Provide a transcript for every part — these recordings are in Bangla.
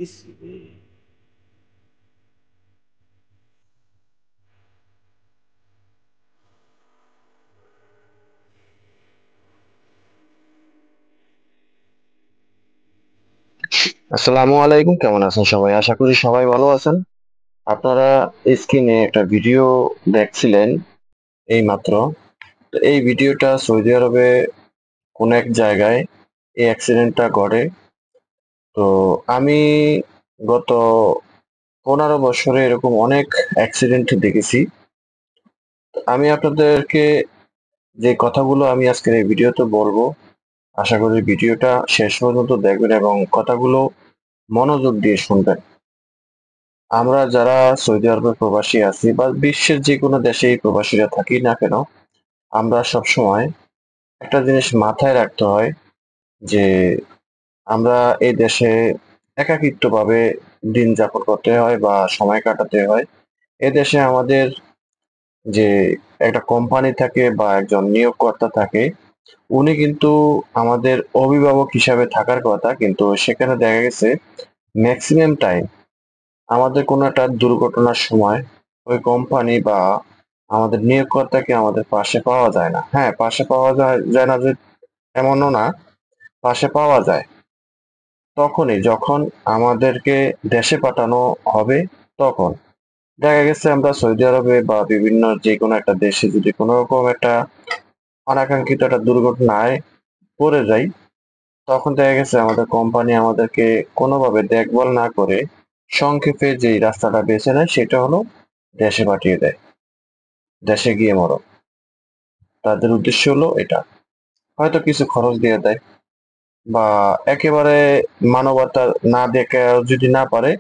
ইসরে! আসসালামু আলাইকুম, কেমন আছেন সবাই? আশা করি সবাই ভালো আছেন। আপনারা স্ক্রিনে একটা ভিডিও দেখছিলেন এই মাত্র। তো এই ভিডিওটা সৌদি আরবে কোন এক জায়গায় এই অ্যাক্সিডেন্টটা ঘটে। তো আমি গত 15 বছরে এরকম অনেক অ্যাক্সিডেন্ট দেখেছি। আমি আপনাদেরকে যে কথাগুলো আমি আজকের এই ভিডিওতে বলবো, আশা করি ভিডিওটা শেষ পর্যন্ত দেখবেন এবং কথাগুলো মনোযোগ দিয়ে শুনবেন। আমরা যারা সৌদি আরবে প্রবাসী আছি বা বিশ্বের যে কোনো দেশেই প্রবাসীরা থাকি না কেন, আমরা সবসময় একটা জিনিস মাথায় রাখতে হয় যে আমরা এই দেশে একাকিত্বভাবে দিন যাপন করতে হয় বা সময় কাটাতে হয়। এ দেশে আমাদের যে একটা কোম্পানি থাকে বা একজন নিয়োগকর্তা থাকে, উনি কিন্তু আমাদের অভিভাবক হিসাবে থাকার কথা, কিন্তু সেখানে দেখা গেছে ম্যাক্সিমাম টাইম আমাদের কোনো একটা দুর্ঘটনার সময় ওই কোম্পানি বা আমাদের নিয়োগকর্তাকে আমাদের পাশে পাওয়া যায় না। হ্যাঁ, পাশে পাওয়া যায় না যে এমনও না, পাশে পাওয়া যায়। তখনই যখন আমাদেরকে দেশে পাঠানো হবে তখন। দেখা গেছে আমরা সৌদি আরবে বা বিভিন্ন যেকোনো একটা দেশে যদি কোনোরকম একটা অনাকাঙ্ক্ষিত একটা দুর্ঘটনায় পড়ে যাই, তখন দেখা গেছে আমাদের কোম্পানি আমাদেরকে কোনোভাবে দেখভাল না করে সংক্ষেপে যেই রাস্তাটা বেছে নেয় সেটা হলো দেশে পাঠিয়ে দেয়। দেশে গিয়ে মরো। তাদের উদ্দেশ্য হলো এটা। হয়তো কিছু খরচ দিয়ে দেয় বা একেবারে মানবতা না দেখে যদি না পারে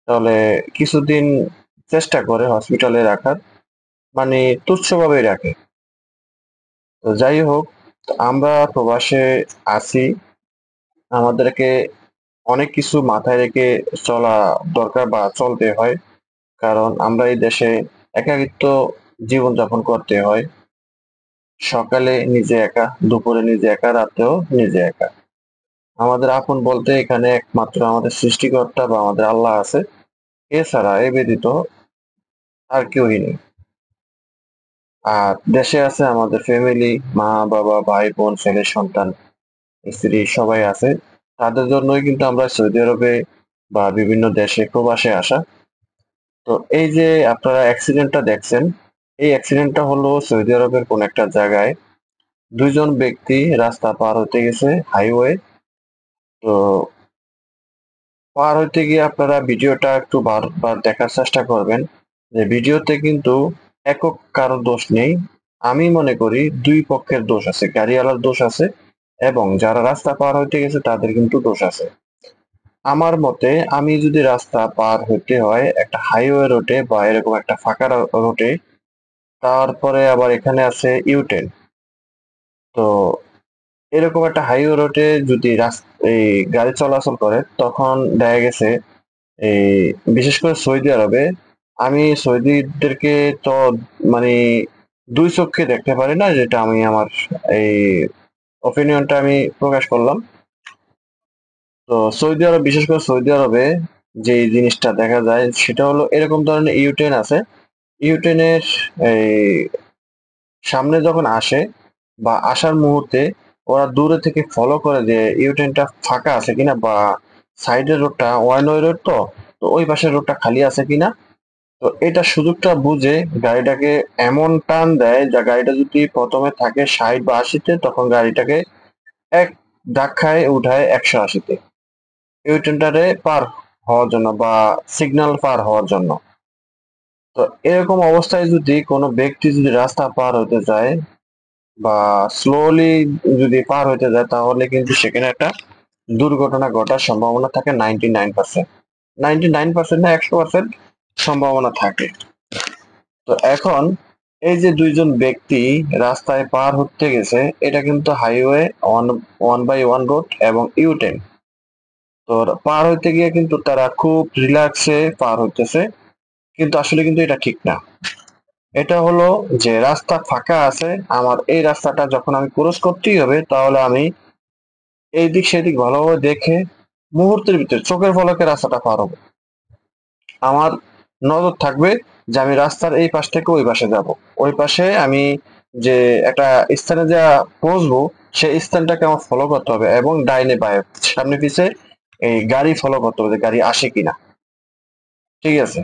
তাহলে কিছুদিন চেষ্টা করে হসপিটালে রাখার, মানে তুচ্ছভাবেই রাখে। তো যাই হোক, আমরা প্রবাসে আছি, আমাদেরকে অনেক কিছু মাথায় রেখে চলা দরকার বা চলতে হয়। কারণ আমরা এই দেশে একাকিত্ব জীবনযাপন করতে হয়। সকালে নিজে একা, দুপুরে নিজে একা, রাতেও নিজে একা। আমাদের আপন বলতে এখানে একমাত্র আমাদের সৃষ্টিকর্তা বা আমাদের আল্লাহ আছে। এছাড়া এ ব্যতীত আর কেউই নেই। আর দেশে আছে আমাদের ফ্যামিলি, মা, বাবা, ভাই, বোন, ছেলে, সন্তান, স্ত্রী সবাই আছে। তাদের জন্যই কিন্তু আমরা সৌদি আরবে বা বিভিন্ন দেশে প্রবাসে আসা। তো এই যে আপনারা অ্যাক্সিডেন্টটা দেখছেন, এই অ্যাক্সিডেন্টটা হলো সৌদি আরবের কোন একটা জায়গায় ২ জন ব্যক্তি রাস্তা পার হতে গেছে হাইওয়ে। তো পার হইতে গিয়ে আপনারা ভিডিওটা একটু বারবার দেখার চেষ্টা করবেন। যে ভিডিওতে কিন্তু একক কারো দোষ নেই। আমি মনে করি ২ পক্ষের দোষ আছে। গাড়িওয়ালার দোষ আছে এবং যারা রাস্তা পার হইতে গেছে তাদের কিন্তু দোষ আছে। আমার মতে আমি যদি রাস্তা পার হইতে হয় একটা হাইওয়ে রোডে বা এরকম একটা ফাঁকা রোডে, তারপরে আবার এখানে আছে ইউটেন। তো এরকম একটা হাইওয়ে রোডে যদি এই গাড়ি চলাচল করে তখন দেখা গেছে এই বিশেষ করে সৌদি আরবে, আমি সৌদিদেরকে তো মানে ২ চক্ষে দেখতে পারি না, যেটা আমি আমার এই ওপিনিয়নটা আমি প্রকাশ করলাম। তো সৌদি আরব, বিশেষ করে সৌদি আরবে যে জিনিসটা দেখা যায় সেটা হলো এরকম ধরনের ইউটেন আছে। ইউটেনের এই সামনে যখন আসে বা আসার মুহূর্তে ওরা দূরে থেকে ফলো করে যে ইউটেনটা ফাঁকা আছে কিনা বা সাইডের রোডটা ওয়ান ওয়ে রোড, তো তো ওই পাশের রোডটা খালি আছে কিনা। তো এটা সুযোগটা বুঝে গাড়িটাকে এমন টান দেয় যা গাড়িটা যদি প্রথমে থাকে ৬০ বা ৮০-তে, তখন গাড়িটাকে এক ধাক্কায় উঠায় ১৮০-তে ইউটেনটারে পার হওয়ার জন্য বা সিগন্যাল পার হওয়ার জন্য। তো এরকম অবস্থায় যদি কোনো ব্যক্তি যদি রাস্তা পার হতে যায় বা স্লোলি যদি পার হইতে যায় তাহলে কিন্তু সেখানে একটা দুর্ঘটনা ঘটার সম্ভাবনা থাকে 99%। 99% না, 100% সম্ভাবনা থাকে। তো এখন এই যে ২ জন ব্যক্তি রাস্তায় পার হতে গেছে, এটা কিন্তু highway one by one road এবং ইউটেন। তো পার হইতে গিয়ে কিন্তু তারা খুব রিল্যাক্সে পার হইতেছে, কিন্তু আসলে কিন্তু এটা ঠিক না। এটা হলো যে রাস্তা ফাঁকা আছে, আমার এই রাস্তাটা যখন আমি ক্রস করতেই হবে তাহলে আমি এই দিক সেদিক ভালোভাবে দেখে মুহূর্তের ভিতরে চোখের পলকে রাস্তাটা পার হবো। আমার নজর থাকবে যে আমি রাস্তার এই পাশ থেকে ওই পাশে যাব, ওই পাশে আমি যে একটা স্থানে যা পৌঁছবো সেই স্থানটাকে আমার ফলো করতে হবে, এবং ডাইনে বায়ে সামনে পিছে এই গাড়ি ফলো করতে হবে যে গাড়ি আসে কিনা। ঠিক আছে,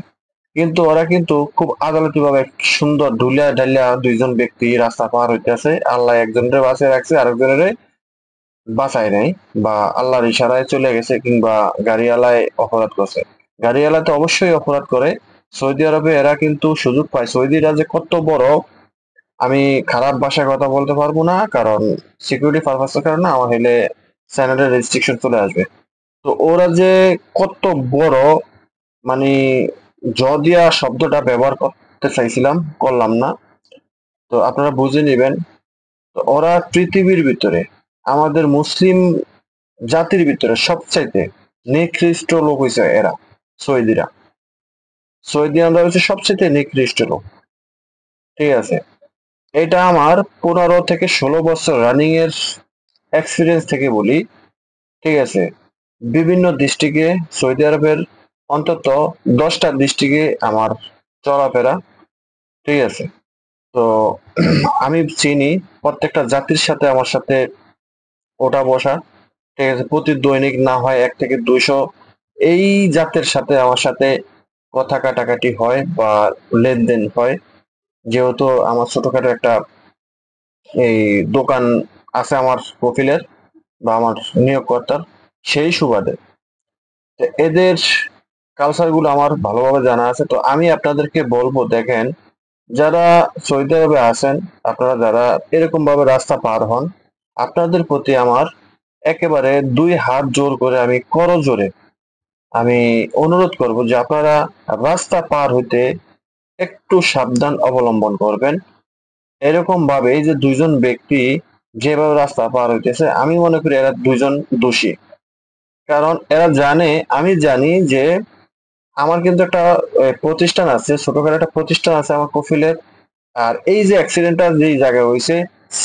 কিন্তু ওরা কিন্তু খুব আদালতি ভাবে সুন্দর ঢুলিয়া ঢালিয়া দুইজন ব্যক্তি রাস্তা পার হইতেছে, আল্লাহ একজনের বাঁচিয়ে রাখছে আরেকজনের বাঁচায় নাই, বা আল্লাহর ইশারায় চলে গেছে, কিংবা গাড়িওয়ালায় অপরাধ করছে। গাড়িওয়ালা তো অবশ্যই অপরাধ করে। সৌদি আরবে এরা কিন্তু সুযোগ পায়, সৌদিরা যে কত বড়, আমি খারাপ ভাষায় কথা বলতে পারবো না, কারণ সিকিউরিটি পারপাসের কারণে আমার হলে চ্যানেলের রেস্ট্রিকশন চলে আসবে। তো ওরা যে কত বড়, মানে যদিয়া শব্দটা ব্যবহার করতে চাইছিলাম, করলাম না, তো আপনারা বুঝে নিবেন। তো ওরা পৃথিবীর ভিতরে আমাদের মুসলিম জাতির ভিতরে সবচাইতে নিকৃষ্ট লোক হইছে এরা, সৌদিরা। সৌদিয়ানরা হচ্ছে সবচেয়ে নিকৃষ্ট লোক। ঠিক আছে, এটা আমার 15 থেকে 16 বছর রানিং এর এক্সপিরিয়েন্স থেকে বলি। ঠিক আছে, বিভিন্ন ডিস্ট্রিক্টে সৌদি আরবের অন্তত 10টা ডিস্ট্রিক্টে আমার চলাফেরা। ঠিক আছে, তো আমি চিনি প্রত্যেকটা জাতির সাথে আমার সাথে ওঠা বসা। ঠিক আছে, প্রতি দৈনিক না হয় 1 থেকে 200 এই জাতের সাথে আমার সাথে কথা কাটাকাটি হয় বা লেনদেন হয়, যেহেতু আমার ছোটখাটো একটা এই দোকান আছে আমার প্রোফাইলের বা আমার নিয়োগকর্তার, সেই সুবাদে তো এদের কালচার গুলো আমার ভালোভাবে জানা আছে। তো আমি আপনাদেরকে বলবো, দেখেন, যারা সৌদি আরবে আছেন, আপনারা যারা এরকম ভাবে রাস্তা পার হন, আপনাদের প্রতি আমার একেবারে 2 হাত জোর করে, আমি করজোরে আমি অনুরোধ করব যে আপনারা রাস্তা পার হইতে একটু সাবধান অবলম্বন করবেন। এরকম ভাবে এই যে দুইজন ব্যক্তি যেভাবে রাস্তা পার হইতেছে, আমি মনে করি এরা দুইজন দোষী। কারণ এরা জানে, আমি জানি যে আমার কিন্তু একটা প্রতিষ্ঠান আছে, ছোটখাটো একটা প্রতিষ্ঠান আছে আমার কফিলের। আর এই যে অ্যাক্সিডেন্টটা যেই জায়গায় হয়েছে,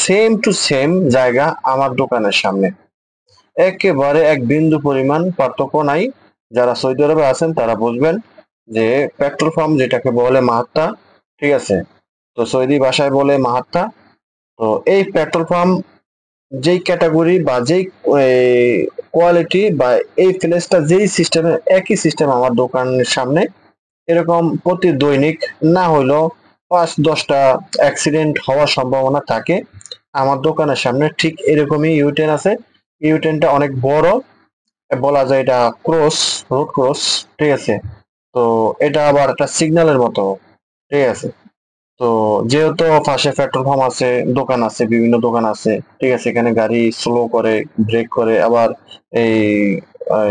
সেম টু সেম জায়গা আমার দোকানের সামনে, একেবারে এক বিন্দু পরিমাণ পার্থক্য নাই। যারা সৌদি আরবে আছেন তারা বুঝবেন যে পেট্রোল পাম্প যেটাকে বলে মাহাত্তা। ঠিক আছে, তো সৌদি ভাষায় বলে মাহাত্তা। তো এই পেট্রোল পাম্প যেই ক্যাটাগরি বা যেই কোয়ালিটি বা এই প্লেসটা যেই সিস্টেমে, একই সিস্টেম আমার দোকানের সামনে এরকম প্রতি দৈনিক না হইলেও 5-10টা অ্যাক্সিডেন্ট হওয়ার সম্ভাবনা থাকে। আমার দোকানের সামনে ঠিক এরকমই ইউটেন আছে। ইউটেনটা অনেক বড়, বলা যায় এটা ক্রস, রোড ক্রস। ঠিক আছে, তো এটা আবার একটা সিগন্যালের মতো। ঠিক আছে, তো যেহেতু পাশে পেট্রোল পাম্প আছে, দোকান আছে, বিভিন্ন দোকান আছে। ঠিক আছে, এখানে গাড়ি স্লো করে, ব্রেক করে, আবার এই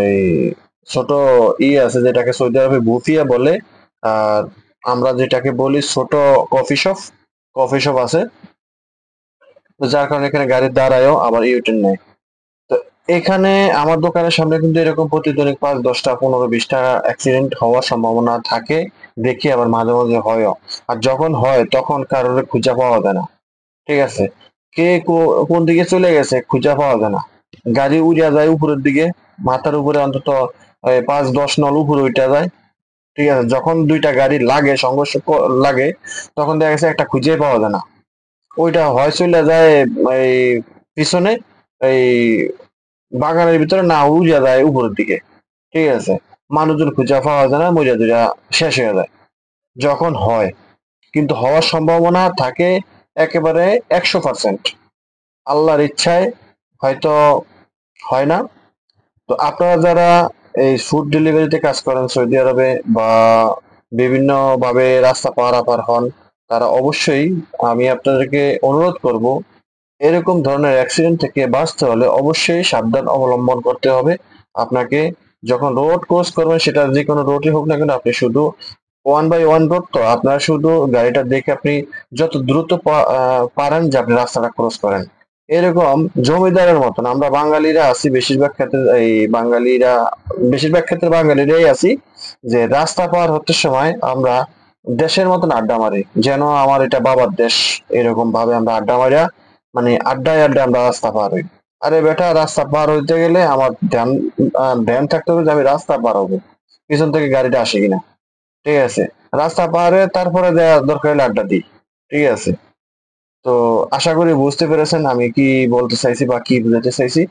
এই ছোট আছে যেটাকে সৌদি আরবে বুফিয়া বলে, আর আমরা যেটাকে বলি ছোট কফি শপ, কফি শপ আছে। তো যার কারণে এখানে গাড়ি দাঁড়ায়ও, আবার ইউটার্ন নেয়। তো এখানে আমার দোকানের সামনে কিন্তু এরকম প্রতিদিন 5-10টা 15-20টা অ্যাক্সিডেন্ট হওয়ার সম্ভাবনা থাকে। দেখি আবার মাঝে মাঝে হয়ও। আর যখন হয় তখন কারোর খুঁজে পাওয়া যায় না। ঠিক আছে, কে কোন দিকে চলে গেছে খুঁজে পাওয়া যায় না। গাড়ি উড়িয়া যায় উপরের দিকে, মাথার উপরে অন্তত 5-10 নল উপরে উঠে যায়। ঠিক আছে, যখন দুইটা গাড়ি লাগে, সংঘর্ষ লাগে, তখন দেখা গেছে একটা খুঁজে পাওয়া যায় না। ওইটা হয় চলে যায় এই পিছনে, এই বাগানের ভিতরে, না উড়িয়া যায় উপরের দিকে। ঠিক আছে, মানুষজন খুঁজে পাওয়া যায় না, মরিয়া দুইটা শেষ হয়ে যায় যখন হয়। কিন্তু হওয়ার সম্ভাবনা থাকে একেবারে 100%। আল্লাহর ইচ্ছায় হয়তো হয় না। তো আপনারা যারা এই ফুড ডেলিভারিতে কাজ করেন সৌদি আরবে, বা বিভিন্ন ভাবে রাস্তা পারাপার হন, তারা অবশ্যই, আমি আপনাদেরকে অনুরোধ করব, এরকম ধরনের অ্যাক্সিডেন্ট থেকে বাঁচতে হলে অবশ্যই সাবধান অবলম্বন করতে হবে। আপনাকে যখন রোড ক্রস করবেন, সেটা যে কোনো রোডই হোক না কেন, আপনি শুধু 1 বাই 1 রোড, তো আপনার শুধু গাড়িটা দেখে আপনি যত দ্রুত পারেন যে আপনি রাস্তাটা ক্রস করেন। এরকম জমিদারের মতন আমরা বাঙালিরা আছি, বেশিরভাগ ক্ষেত্রে এই বাঙালিরা, বেশিরভাগ ক্ষেত্রে বাঙালিরাই আছি, যে রাস্তা পার হতে সময় আমরা দেশের মতন আড্ডা মারি, যেন আমার এটা বাবার দেশ, এরকম ভাবে আমরা আড্ডা মারি, মানে আড্ডায় আড্ডায় আমরা রাস্তা পার হই। আরে বেটা, রাস্তা পার হইতে গেলে আমার ধ্যান ধ্যান থাকতে হবে যে আমি রাস্তা পার হবো, পিছন থেকে গাড়িটা আসে কিনা। ঠিক আছে, রাস্তা পার হয়ে তারপরে দরকার হলে আড্ডা দিই। ঠিক আছে, তো আশা করি বুঝতে পেরেছেন আমি কি বলতে চাইছি বা কি বুঝাতে চাইছি।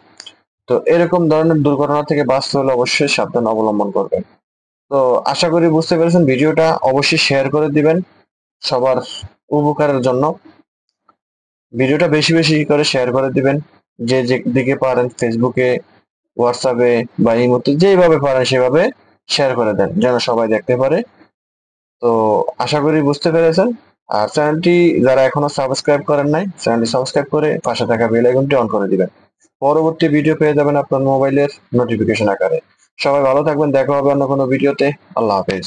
তো এরকম ধরনের দুর্ঘটনা থেকে বাঁচতে হলে অবশ্যই সাবধান অবলম্বন করবেন। তো আশা করি বুঝতে পেরেছেন, ভিডিওটা অবশ্যই শেয়ার করে দিবেন সবার উপকারের জন্য। ভিডিওটা বেশি বেশি করে শেয়ার করে দিবেন, যে যে দিকে পারেন, ফেসবুকে, হোয়াটসঅ্যাপে বা ইমোতে, যেভাবে পারেন সেভাবে শেয়ার করে দেন যেন সবাই দেখতে পারে। তো আশা করি বুঝতে পেরেছেন। আর চ্যানেলটি যারা এখনো সাবস্ক্রাইব করেন নাই, চ্যানেলটি সাবস্ক্রাইব করে পাশে থাকা বেল আইকনটি অন করে দিবেন। পরবর্তী ভিডিও পেয়ে যাবেন আপনার মোবাইলের নোটিফিকেশন আকারে। সবাই ভালো থাকবেন, দেখা হবে অন্য কোনো ভিডিওতে। আল্লাহ হাফেজ।